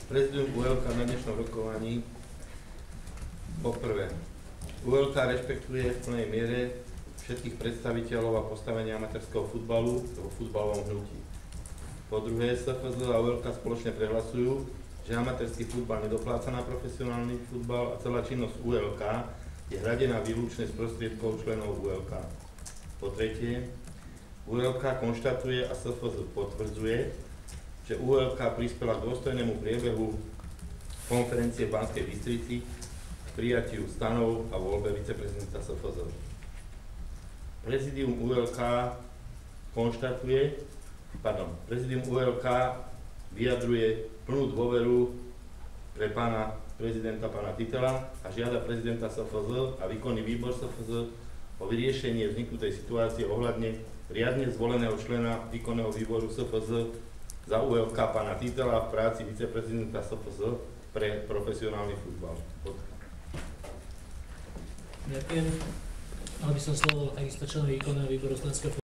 Prezidium ULK na dnešnom rokovaní. Poprvé, ULK rešpektuje v plnej miere všetkých predstaviteľov a postavenia amatérskeho futbalu vo futbalovom hnutí. Po druhé, SFZ a ULK spoločne prehlasujú, že amatérsky futbal nedopláca na profesionálny futbal a celá činnosť ULK je hradená výlučne z prostriedkov členov ULK. Po tretie, ULK konštatuje a SFZ potvrdzuje, že ULK prispela k dôstojnému priebehu konferencie v Banskej Bystrici k prijatiu stanov a voľbe viceprezidenta SFZ. Prezidium ULK vyjadruje plnú dôveru pre pána prezidenta, pána Titela a žiada prezidenta SFZ a výkonný výbor SFZ o vyriešenie vzniknutej situácie ohľadne riadne zvoleného člena výkonného výboru SFZ za ULK pána Titela v práci viceprezidenta SFZ pre profesionálny futbal. Ďakujem. Mal by som slovo takisto členovi výkonného výboru Slovenského